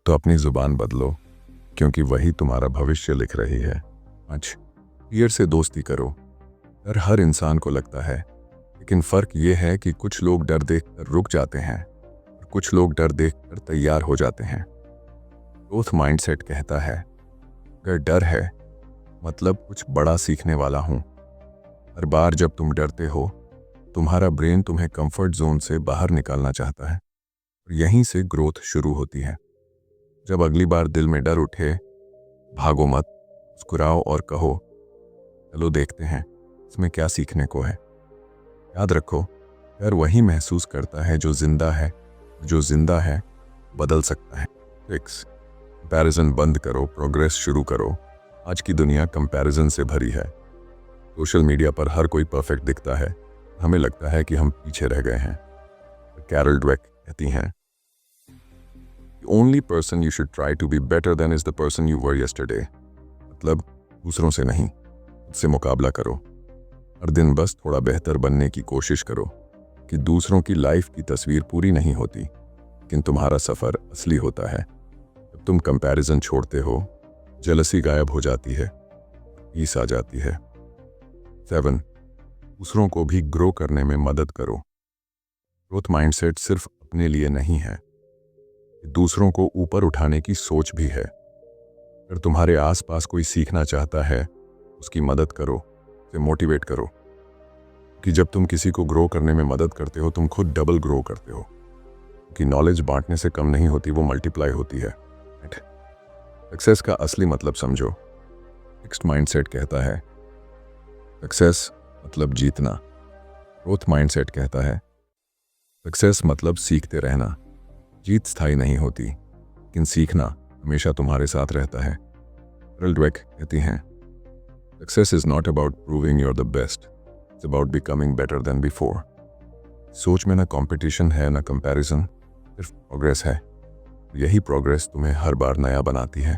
तो अपनी जुबान बदलो, क्योंकि वही तुम्हारा भविष्य लिख रही है। आज फियर से दोस्ती करो। डर हर इंसान को लगता है, लेकिन फर्क यह है कि कुछ लोग डर देखकर रुक जाते हैं और कुछ लोग डर देखकर तैयार हो जाते हैं। ग्रोथ माइंडसेट कहता है, अगर डर है मतलब कुछ बड़ा सीखने वाला हूं। हर बार जब तुम डरते हो, तुम्हारा ब्रेन तुम्हें कंफर्ट जोन से बाहर निकालना चाहता है और यहीं से ग्रोथ शुरू होती है। जब अगली बार दिल में डर उठे, भागो मत, मुस्कुराओ और कहो, चलो देखते हैं इसमें क्या सीखने को है। याद रखो, डर वही महसूस करता है जो जिंदा है, जो जिंदा है बदल सकता है। 6. कंपैरिजन बंद करो, प्रोग्रेस शुरू करो। आज की दुनिया कंपैरिजन से भरी है। सोशल मीडिया पर हर कोई परफेक्ट दिखता है, हमें लगता है कि हम पीछे रह गए हैं। कैरल ड्वेक कहती हैं, The only person you should try to be better than is the person you were yesterday। मतलब दूसरों से नहीं, खुद से मुकाबला करो। हर दिन बस थोड़ा बेहतर बनने की कोशिश करो कि दूसरों की लाइफ की तस्वीर पूरी नहीं होती, लेकिन तुम्हारा सफर असली होता है। जब तुम कंपैरिजन छोड़ते हो, जेलसी गायब हो जाती है, पीस आ जाती है। 7. दूसरों को भी ग्रो करने में मदद करो। ग्रोथ माइंडसेट सिर्फ अपने लिए नहीं है, दूसरों को ऊपर उठाने की सोच भी है। अगर तुम्हारे आसपास कोई सीखना चाहता है, उसकी मदद करो, उसे मोटिवेट करो, कि जब तुम किसी को ग्रो करने में मदद करते हो, तुम खुद डबल ग्रो करते हो। कि नॉलेज बांटने से कम नहीं होती, वो मल्टीप्लाई होती है। सक्सेस का असली मतलब समझो। फिक्स्ड माइंडसेट कहता है, सक्सेस मतलब जीतना। ग्रोथ माइंडसेट कहता है, सक्सेस मतलब सीखते रहना। जीत स्थायी नहीं होती, लेकिन सीखना हमेशा तुम्हारे साथ रहता है। कैरल ड्वेक कहती हैं, success is not about proving you are the best, it's about becoming better than before. सोच में ना कंपटीशन है, ना कंपैरिजन, सिर्फ प्रोग्रेस है। यही प्रोग्रेस तुम्हें हर बार नया बनाती है।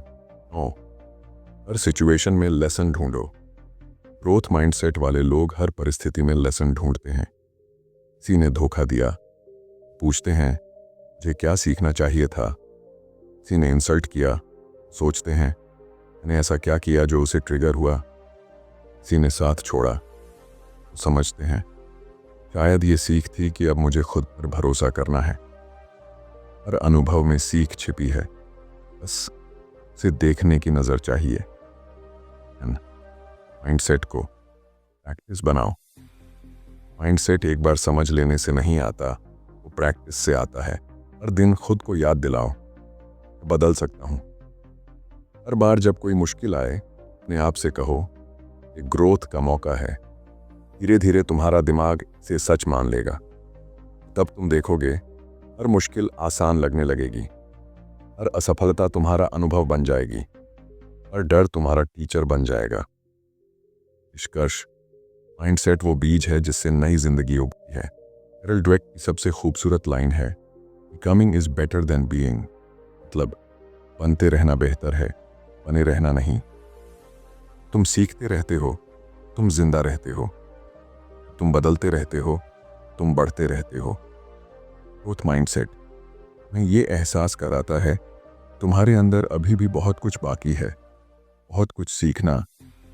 हर सिचुएशन में लेसन ढूंढो। ग्रोथ माइंडसेट वाले लोग हर परिस्थिति में लेसन ढूंढते हैं। किसी ने धोखा दिया, पूछते हैं मुझे क्या सीखना चाहिए था। किसी ने इंसल्ट किया, सोचते हैं मैंने ऐसा क्या किया जो उसे ट्रिगर हुआ। किसी ने साथ छोड़ा, तो समझते हैं शायद ये सीख थी कि अब मुझे खुद पर भरोसा करना है। हर अनुभव में सीख छिपी है, बस उसे देखने की नजर चाहिए। माइंडसेट को प्रैक्टिस बनाओ। माइंडसेट एक बार समझ लेने से नहीं आता, वो प्रैक्टिस से आता है। हर दिन खुद को याद दिलाओ, बदल सकता हूं। हर बार जब कोई मुश्किल आए, अपने आप से कहो, ये ग्रोथ का मौका है। धीरे धीरे तुम्हारा दिमाग इसे सच मान लेगा। तब तुम देखोगे हर मुश्किल आसान लगने लगेगी, हर असफलता तुम्हारा अनुभव बन जाएगी, हर डर तुम्हारा टीचर बन जाएगा। निष्कर्ष, माइंडसेट वो बीज है जिससे नई जिंदगी उगती है। कैरल ड्वेक की सबसे खूबसूरत लाइन है, becoming is better than being. मतलब बनते रहना बेहतर है, बने रहना नहीं। तुम सीखते रहते हो, तुम जिंदा रहते हो, तुम बदलते रहते हो, तुम बढ़ते रहते हो। ग्रोथ माइंडसेट में ये एहसास कराता है तुम्हारे अंदर अभी भी बहुत कुछ बाकी है, बहुत कुछ सीखना,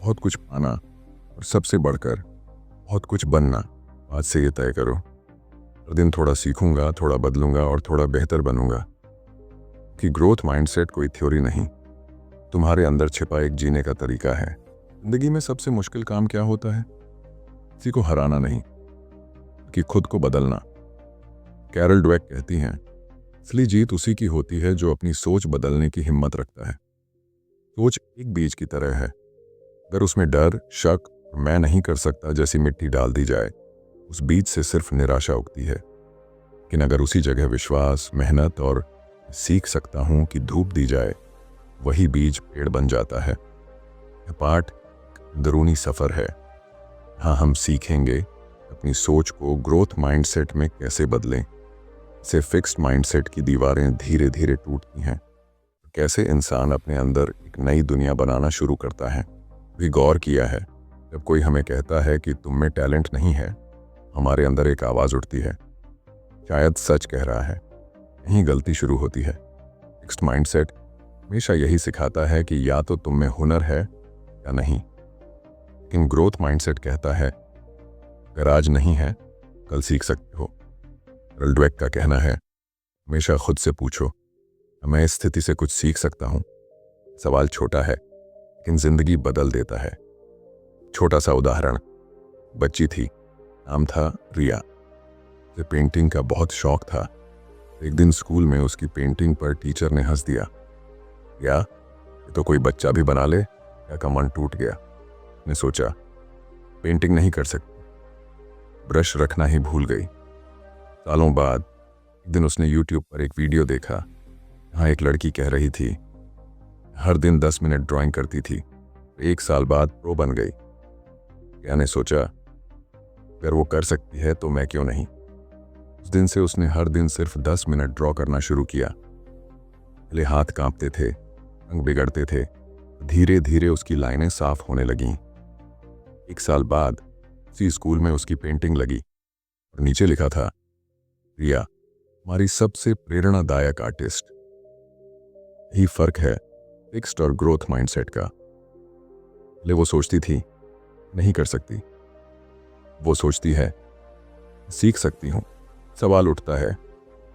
बहुत कुछ पाना और सबसे बढ़कर बहुत कुछ बनना। आज से ये तय करो, हर दिन थोड़ा सीखूंगा, थोड़ा बदलूंगा और थोड़ा बेहतर बनूंगा। कि ग्रोथ माइंडसेट कोई थ्योरी नहीं, तुम्हारे अंदर छिपा एक जीने का तरीका है। जिंदगी में सबसे मुश्किल काम क्या होता है? किसी को हराना नहीं, कि खुद को बदलना। कैरल ड्वेक कहती हैं, असली जीत उसी की होती है जो अपनी सोच बदलने की हिम्मत रखता है। सोच एक बीज की तरह है, अगर उसमें डर, शक और मैं नहीं कर सकता जैसी मिट्टी डाल दी जाए, उस बीज से सिर्फ निराशा उगती है। लेकिन अगर उसी जगह विश्वास, मेहनत और सीख सकता हूं कि धूप दी जाए, वही बीज पेड़ बन जाता है। यह पाठ अंदरूनी सफर है। हाँ, हम सीखेंगे अपनी सोच को ग्रोथ माइंडसेट में कैसे बदलें, से फिक्स्ड माइंडसेट की दीवारें धीरे धीरे टूटती हैं, कैसे इंसान अपने अंदर एक नई दुनिया बनाना शुरू करता है। भी गौर किया है, जब कोई हमें कहता है कि तुम में टैलेंट नहीं है, हमारे अंदर एक आवाज़ उठती है, शायद सच कह रहा है, यहीं गलती शुरू होती है। फिक्स्ड माइंडसेट हमेशा यही सिखाता है कि या तो तुम में हुनर है या नहीं। लेकिन ग्रोथ माइंडसेट कहता है, अगर आज नहीं है, कल सीख सकते हो। कैरल ड्वेक का कहना है, हमेशा खुद से पूछो, मैं इस स्थिति से कुछ सीख सकता हूं। सवाल छोटा है, लेकिन जिंदगी बदल देता है। छोटा सा उदाहरण, बच्ची थी, नाम था रिया। उसे पेंटिंग का बहुत शौक था। एक दिन स्कूल में उसकी पेंटिंग पर टीचर ने हंस दिया। रिया, ये तो कोई बच्चा भी बना ले। रिया का मन टूट गया। उसने सोचा, पेंटिंग नहीं कर सकती, ब्रश रखना ही भूल गई। सालों बाद एक दिन उसने YouTube पर एक वीडियो देखा। यहाँ एक लड़की कह रही थी, हर दिन 10 मिनट ड्राइंग करती थी, 1 साल बाद प्रो बन गई। रिया ने सोचा, अगर वो कर सकती है तो मैं क्यों नहीं। उस दिन से उसने हर दिन सिर्फ 10 मिनट ड्रॉ करना शुरू किया। पहले हाथ कांपते थे, रंग बिगड़ते थे, धीरे धीरे उसकी लाइनें साफ होने लगीं। 1 साल बाद उसी स्कूल में उसकी पेंटिंग लगी और नीचे लिखा था, रिया, हमारी सबसे प्रेरणादायक आर्टिस्ट। यही फर्क है फिक्स्ड और ग्रोथ माइंडसेट का। पहले वो सोचती थी, नहीं कर सकती। वो सोचती है, सीख सकती हूं। सवाल उठता है,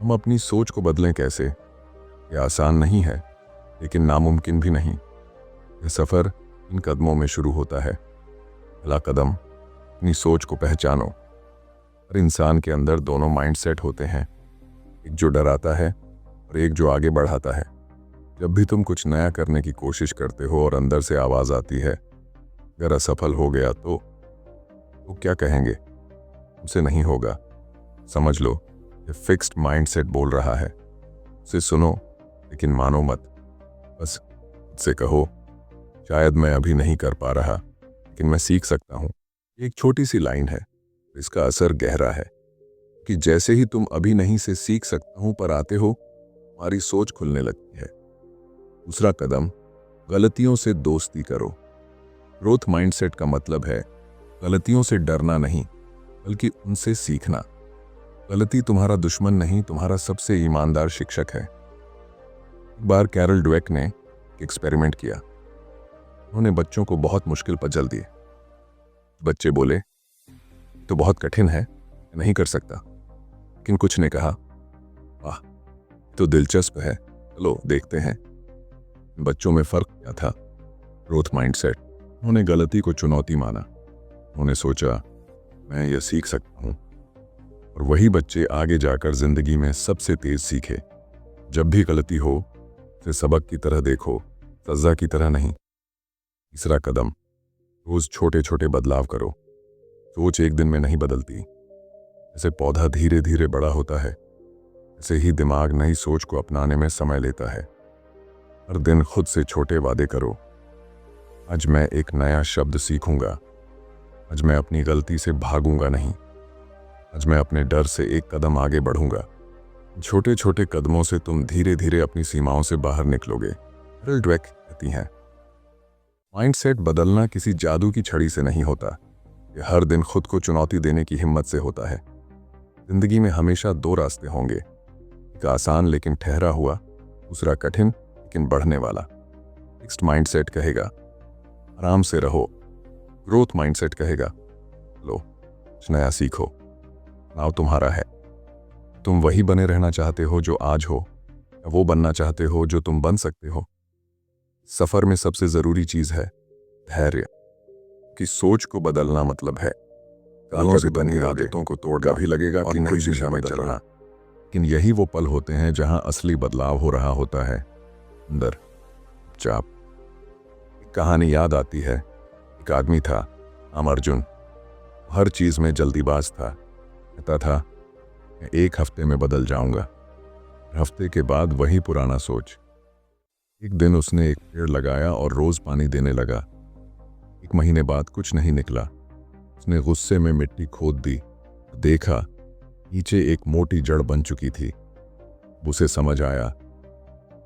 हम अपनी सोच को बदलें कैसे? यह आसान नहीं है, लेकिन नामुमकिन भी नहीं। यह सफर इन कदमों में शुरू होता है। पहला कदम, अपनी सोच को पहचानो। हर इंसान के अंदर दोनों माइंडसेट होते हैं, एक जो डराता है और एक जो आगे बढ़ाता है। जब भी तुम कुछ नया करने की कोशिश करते हो और अंदर से आवाज आती है, अगर असफल हो गया तो क्या कहेंगे? उसे नहीं होगा। समझ लो, ये फिक्स्ड माइंडसेट बोल रहा है। उसे सुनो, लेकिन मानो मत। बस उससे कहो, शायद मैं अभी नहीं कर पा रहा, लेकिन मैं सीख सकता हूँ। एक छोटी सी लाइन है, इसका असर गहरा है कि जैसे ही तुम अभी नहीं से सीख सकता हूं पर आते हो, तुम्हारी सोच खुलने लगती है। दूसरा कदम, गलतियों से दोस्ती करो। ग्रोथ माइंडसेट का मतलब है गलतियों से डरना नहीं, बल्कि उनसे सीखना। गलती तुम्हारा दुश्मन नहीं, तुम्हारा सबसे ईमानदार शिक्षक है। एक बार कैरल ड्वेक ने एक एक्सपेरिमेंट किया। उन्होंने बच्चों को बहुत मुश्किल पजल दिए। बच्चे बोले, तो बहुत कठिन है, नहीं कर सकता। लेकिन कुछ ने कहा, वाह, तो दिलचस्प है, चलो देखते हैं। बच्चों में फर्क क्या था? Growth mindset. उन्होंने गलती को चुनौती माना। उन्होंने सोचा, मैं यह सीख सकता हूं। और वही बच्चे आगे जाकर जिंदगी में सबसे तेज सीखे। जब भी गलती हो, उसे सबक की तरह देखो, सजा की तरह नहीं। तीसरा कदम, रोज छोटे छोटे बदलाव करो। सोच एक दिन में नहीं बदलती। जैसे पौधा धीरे धीरे बड़ा होता है, ऐसे ही दिमाग नई सोच को अपनाने में समय लेता है। हर दिन खुद से छोटे वादे करो। आज मैं एक नया शब्द सीखूंगा। आज मैं अपनी गलती से भागूंगा नहीं। आज मैं अपने डर से एक कदम आगे बढ़ूंगा। छोटे छोटे कदमों से तुम धीरे धीरे अपनी सीमाओं से बाहर निकलोगे। कैरल ड्वेक कहती हैं, माइंडसेट बदलना किसी जादू की छड़ी से नहीं होता। ये हर दिन खुद को चुनौती देने की हिम्मत से होता है। जिंदगी में हमेशा दो रास्ते होंगे, एक आसान लेकिन ठहरा हुआ, दूसरा कठिन लेकिन बढ़ने वाला। फिक्स्ड माइंडसेट कहेगा आराम से रहो। ग्रोथ माइंडसेट कहेगा लो कुछ नया सीखो। नाव तुम्हारा है। तुम वही बने रहना चाहते हो जो आज हो, या वो बनना चाहते हो जो तुम बन सकते हो। सफर में सबसे जरूरी चीज है धैर्य, कि सोच को बदलना मतलब है कालों से बनी आदतों को तोड़ना भी लगेगा कि नई दिशा में चलना। लेकिन यही वो पल होते हैं जहां असली बदलाव हो रहा होता है अंदर चाप। एक कहानी याद आती है। एक आदमी था, नाम अर्जुन। हर चीज में जल्दीबाज था। कहता था मैं एक हफ्ते में बदल जाऊंगा। हफ्ते के बाद वही पुराना सोच। एक दिन उसने एक पेड़ लगाया और रोज पानी देने लगा। एक महीने बाद कुछ नहीं निकला। उसने गुस्से में मिट्टी खोद दी। देखा नीचे एक मोटी जड़ बन चुकी थी। उसे समझ आया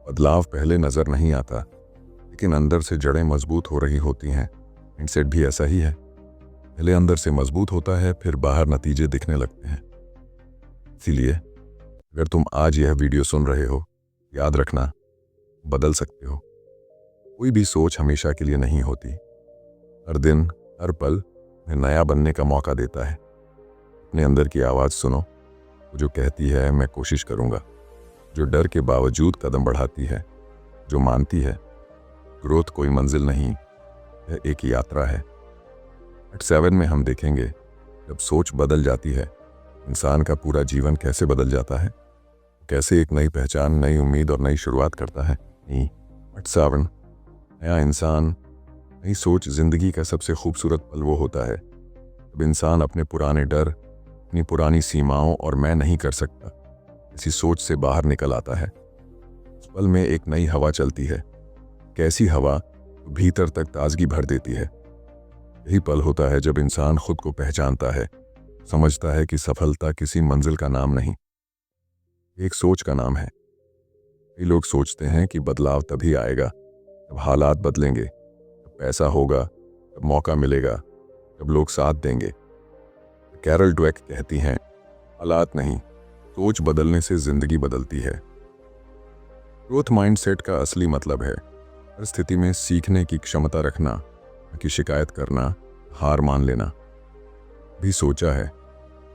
बदलाव पहले नजर नहीं आता, लेकिन अंदर से जड़ें मजबूत हो रही होती हैं। माइंडसेट भी ऐसा ही है। पहले अंदर से मजबूत होता है, फिर बाहर नतीजे दिखने लगते हैं। इसीलिए अगर तुम आज यह वीडियो सुन रहे हो, याद रखना बदल सकते हो। कोई भी सोच हमेशा के लिए नहीं होती। हर दिन हर पल में नया बनने का मौका देता है। अपने अंदर की आवाज सुनो, वो जो कहती है मैं कोशिश करूंगा, जो डर के बावजूद कदम बढ़ाती है, जो मानती है ग्रोथ कोई मंजिल नहीं, यह एक यात्रा है। पार्ट 7 में हम देखेंगे जब सोच बदल जाती है इंसान का पूरा जीवन कैसे बदल जाता है, कैसे एक नई पहचान, नई उम्मीद और नई शुरुआत करता है। पार्ट 7, नया इंसान, नई सोच। जिंदगी का सबसे खूबसूरत पल वो होता है जब इंसान अपने पुराने डर, अपनी पुरानी सीमाओं और मैं नहीं कर सकता इसी सोच से बाहर निकल आता है। उस पल में एक नई हवा चलती है। कैसी हवा तो भीतर तक ताजगी भर देती है। यही पल होता है जब इंसान खुद को पहचानता है, समझता है कि सफलता किसी मंजिल का नाम नहीं, एक सोच का नाम है। कई लोग सोचते हैं कि बदलाव तभी आएगा जब हालात बदलेंगे, जब पैसा होगा, जब मौका मिलेगा, जब लोग साथ देंगे। कैरल ड्वेक कहती हैं हालात नहीं, सोच बदलने से जिंदगी बदलती है। ग्रोथ माइंडसेट का असली मतलब है हर स्थिति में सीखने की क्षमता रखना, न कि शिकायत करना, हार मान लेना। भी सोचा है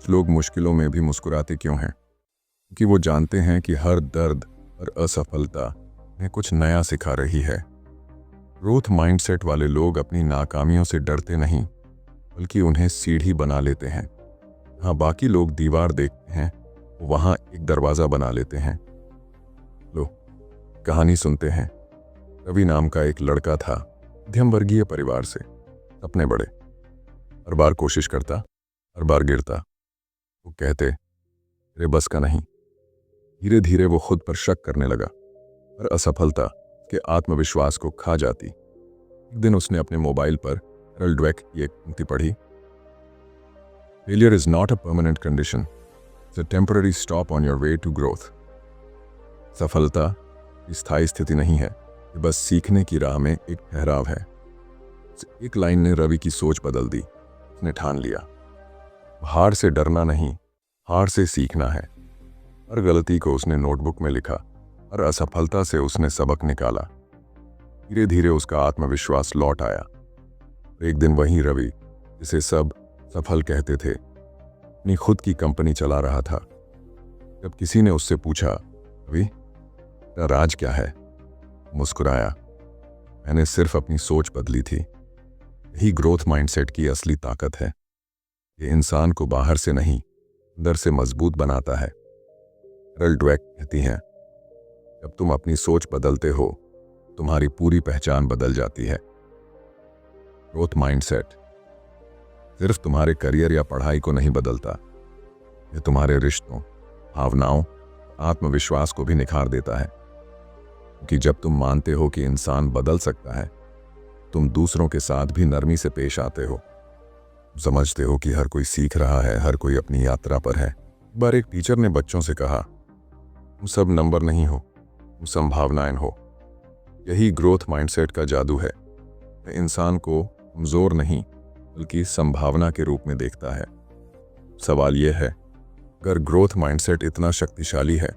लोग मुश्किलों में भी मुस्कुराते क्यों हैं? क्योंकि वो जानते हैं कि हर दर्द और असफलता में कुछ नया सिखा रही है। ग्रोथ माइंडसेट वाले लोग अपनी नाकामियों से डरते नहीं, बल्कि उन्हें सीढ़ी बना लेते हैं। हाँ, बाकी लोग दीवार देखते हैं, वहां एक दरवाजा बना लेते हैं। लो कहानी सुनते हैं। रवि नाम का एक लड़का था, मध्यम वर्गीय परिवार से। सपने बड़े, हर बार कोशिश करता, हर बार गिरता। वो कहते तेरे बस का नहीं। धीरे धीरे वो खुद पर शक करने लगा, पर असफलता के आत्मविश्वास को खा जाती। एक दिन उसने अपने मोबाइल पर कैरल ड्वेक की एक पंक्ति पढ़ी, failure is not a permanent condition, it's a temporary stop on your way to growth. सफलता स्थायी स्थिति नहीं है, ये बस सीखने की राह में एक ठहराव है। एक लाइन ने रवि की सोच बदल दी। उसने ठान लिया हार से डरना नहीं, हार से सीखना है। हर गलती को उसने नोटबुक में लिखा, हर असफलता से उसने सबक निकाला। धीरे धीरे उसका आत्मविश्वास लौट आया। एक दिन वही रवि, जिसे सब सफल कहते थे, अपनी खुद की कंपनी चला रहा था। जब किसी ने उससे पूछा, रवि तेरा राज क्या है? मुस्कुराया, मैंने सिर्फ अपनी सोच बदली थी। यही ग्रोथ माइंडसेट की असली ताकत है। ये इंसान को बाहर से नहीं, अंदर से मजबूत बनाता है। कैरल ड्वेक कहती हैं जब तुम अपनी सोच बदलते हो, तुम्हारी पूरी पहचान बदल जाती है। ग्रोथ माइंडसेट सिर्फ तुम्हारे करियर या पढ़ाई को नहीं बदलता, यह तुम्हारे रिश्तों, भावनाओं, आत्मविश्वास को भी निखार देता है। कि जब तुम मानते हो कि इंसान बदल सकता है, तुम दूसरों के साथ भी नरमी से पेश आते हो। समझते हो कि हर कोई सीख रहा है, हर कोई अपनी यात्रा पर है। एक बार एक टीचर ने बच्चों से कहा, तुम सब नंबर नहीं हो, तुम संभावनाएं हो। यही ग्रोथ माइंडसेट का जादू है। इंसान को कमजोर नहीं बल्कि संभावना के रूप में देखता है। सवाल यह है, अगर ग्रोथ माइंडसेट इतना शक्तिशाली है,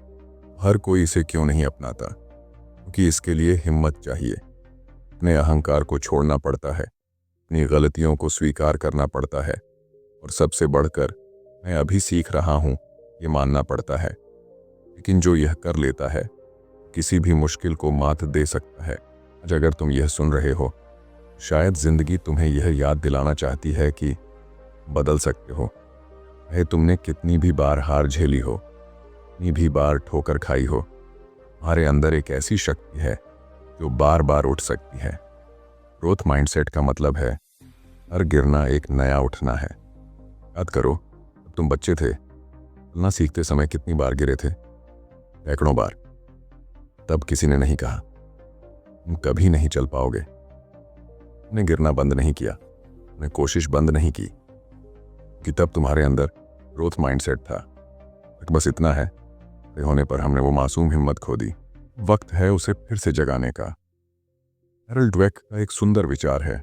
हर कोई इसे क्यों नहीं अपनाता? क्योंकि इसके लिए हिम्मत चाहिए। अपने अहंकार को छोड़ना पड़ता है, अपनी गलतियों को स्वीकार करना पड़ता है, और सबसे बढ़कर मैं अभी सीख रहा हूं ये मानना पड़ता है। लेकिन जो यह कर लेता है, किसी भी मुश्किल को मात दे सकता है। आज अगर तुम यह सुन रहे हो, शायद जिंदगी तुम्हें यह याद दिलाना चाहती है कि बदल सकते हो। चाहे तुमने कितनी भी बार हार झेली हो, कितनी भी बार ठोकर खाई हो, तुम्हारे अंदर एक ऐसी शक्ति है जो बार बार उठ सकती है। ग्रोथ माइंडसेट का मतलब है हर गिरना एक नया उठना है। याद करो, जब तुम बच्चे थे, चलना सीखते समय कितनी बार गिरे थे? सैकड़ों बार। तब किसी ने नहीं कहा तुम कभी नहीं चल पाओगे। तुमने गिरना बंद नहीं किया, तुमने कोशिश बंद नहीं की, कि तब तुम्हारे अंदर ग्रोथ माइंडसेट था। बस इतना है, बड़े होने पर हमने वो मासूम हिम्मत खो दी। वक्त है उसे फिर से जगाने का। हैरल्ड ड्वेक का एक सुंदर विचार है,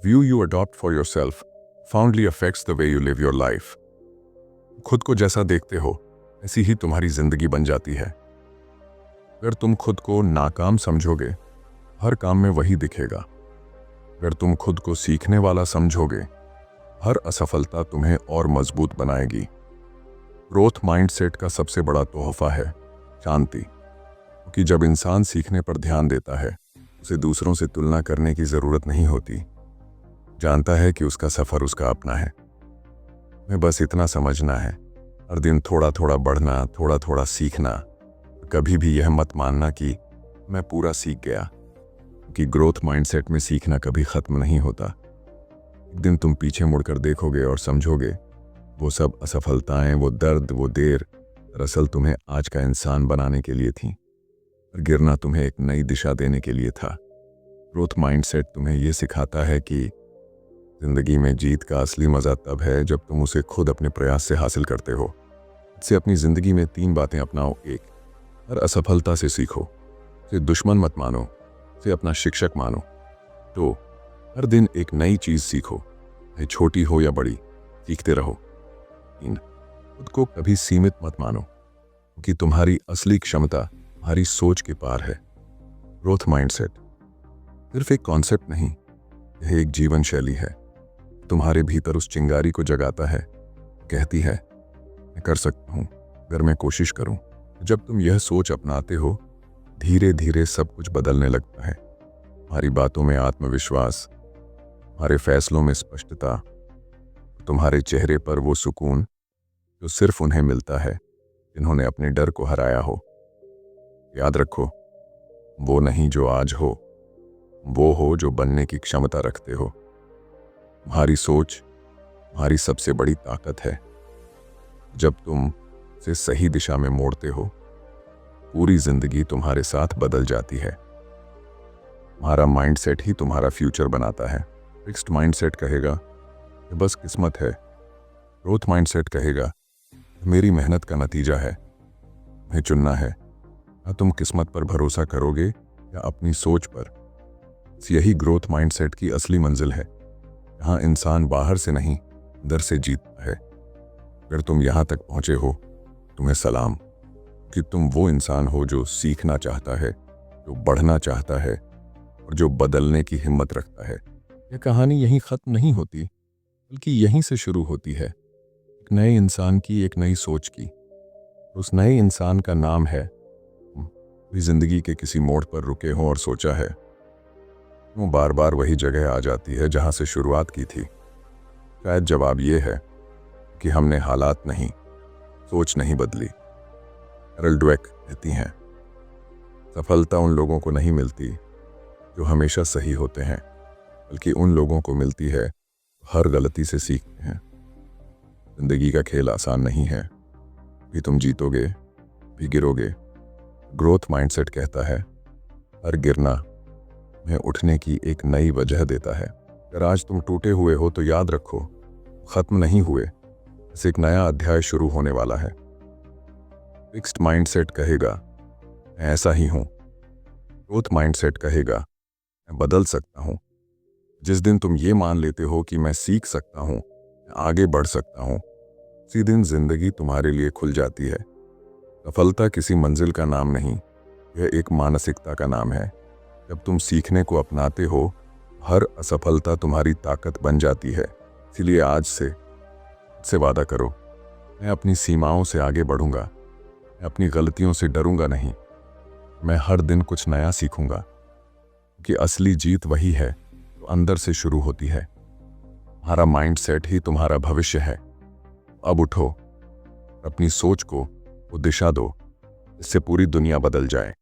view you adopt for your self fondly affects the way you live your life. खुद को जैसा देखते हो, ऐसी ही तुम्हारी जिंदगी बन जाती है। अगर तुम खुद को नाकाम समझोगे, हर काम में वही दिखेगा। अगर तुम खुद को सीखने वाला समझोगे, हर असफलता तुम्हें और मजबूत बनाएगी। ग्रोथ माइंडसेट का सबसे बड़ा तोहफा है शांति, क्योंकि जब इंसान सीखने पर ध्यान देता है, उसे दूसरों से तुलना करने की जरूरत नहीं होती। जानता है कि उसका सफर उसका अपना है। मैं बस इतना समझना है, हर दिन थोड़ा थोड़ा बढ़ना, थोड़ा थोड़ा सीखना। कभी भी यह मत मानना कि मैं पूरा सीख गया, कि ग्रोथ माइंडसेट में सीखना कभी खत्म नहीं होता। एक दिन तुम पीछे मुड़कर देखोगे और समझोगे वो सब असफलताएं, वो दर्द, वो देर दरअसल तुम्हें आज का इंसान बनाने के लिए थी, और गिरना तुम्हें एक नई दिशा देने के लिए था। ग्रोथ माइंडसेट तुम्हें यह सिखाता है कि जिंदगी में जीत का असली मजा तब है जब तुम उसे खुद अपने प्रयास से हासिल करते हो। इससे अपनी जिंदगी में 3 बातें अपनाओ। 1, हर असफलता से सीखो। इसे दुश्मन मत मानो, इसे अपना शिक्षक मानो। 2, हर दिन एक नई चीज सीखो, चाहे छोटी हो या बड़ी, सीखते रहो। 3, खुद को कभी सीमित मत मानो, क्योंकि तुम्हारी असली क्षमता तुम्हारी सोच के पार है। ग्रोथ माइंडसेट सिर्फ एक कॉन्सेप्ट नहीं, यह एक जीवन शैली है। तुम्हारे भीतर उस चिंगारी को जगाता है, कहती है मैं कर सकता हूं अगर मैं कोशिश करूं। जब तुम यह सोच अपनाते हो, धीरे धीरे सब कुछ बदलने लगता है। तुम्हारी बातों में आत्मविश्वास, तुम्हारे फैसलों में स्पष्टता, तुम्हारे चेहरे पर वो सुकून जो सिर्फ उन्हें मिलता है जिन्होंने अपने डर को हराया हो। याद रखो, वो नहीं जो आज हो, वो हो जो बनने की क्षमता रखते हो। तुम्हारी सोच तुम्हारी सबसे बड़ी ताकत है। जब तुम उसे सही दिशा में मोड़ते हो, पूरी जिंदगी तुम्हारे साथ बदल जाती है। तुम्हारा माइंडसेट ही तुम्हारा फ्यूचर बनाता है। फिक्स्ड माइंडसेट कहेगा ये बस किस्मत है। ग्रोथ माइंडसेट कहेगा मेरी मेहनत का नतीजा है, तुम्हें चुनना है। क्या तुम किस्मत पर भरोसा करोगे या अपनी सोच पर? यही ग्रोथ माइंडसेट की असली मंजिल है, जहां इंसान बाहर से नहीं अंदर से जीतता है। अगर तुम यहां तक पहुंचे हो, तुम्हें सलाम, कि तुम वो इंसान हो जो सीखना चाहता है, जो बढ़ना चाहता है और जो बदलने की हिम्मत रखता है। यह कहानी यहीं खत्म नहीं होती, बल्कि यहीं से शुरू होती है, एक नए इंसान की, एक नई सोच की। उस नए इंसान का नाम है भी जिंदगी के किसी मोड़ पर रुके हों और सोचा है वो बार बार वही जगह आ जाती है जहां से शुरुआत की थी। शायद जवाब यह है कि हमने हालात नहीं, सोच नहीं बदली। हैरल्ड ड्वेक कहती हैं सफलता उन लोगों को नहीं मिलती जो हमेशा सही होते हैं, बल्कि उन लोगों को मिलती है हर गलती से सीखते हैं। जिंदगी का खेल आसान नहीं है, भी तुम जीतोगे भी गिरोगे। ग्रोथ माइंडसेट कहता है हर गिरना में उठने की एक नई वजह देता है। अगर आज तुम टूटे हुए हो तो याद रखो, खत्म नहीं हुए, बस एक नया अध्याय शुरू होने वाला है। फिक्स्ड माइंडसेट कहेगा मैं ऐसा ही हूं। ग्रोथ माइंडसेट कहेगा मैं बदल सकता हूं। जिस दिन तुम ये मान लेते हो कि मैं सीख सकता हूं, मैं आगे बढ़ सकता हूं, उसी दिन जिंदगी तुम्हारे लिए खुल जाती है। सफलता किसी मंजिल का नाम नहीं, यह एक मानसिकता का नाम है। जब तुम सीखने को अपनाते हो, हर असफलता तुम्हारी ताकत बन जाती है। इसीलिए आज से वादा करो, मैं अपनी सीमाओं से आगे बढ़ूंगा, मैं अपनी गलतियों से डरूंगा नहीं, मैं हर दिन कुछ नया सीखूंगा। कि असली जीत वही है जो अंदर से शुरू होती है। तुम्हारा माइंडसेट ही तुम्हारा भविष्य है। अब उठो, अपनी सोच को वो दिशा दो, इससे पूरी दुनिया बदल जाए।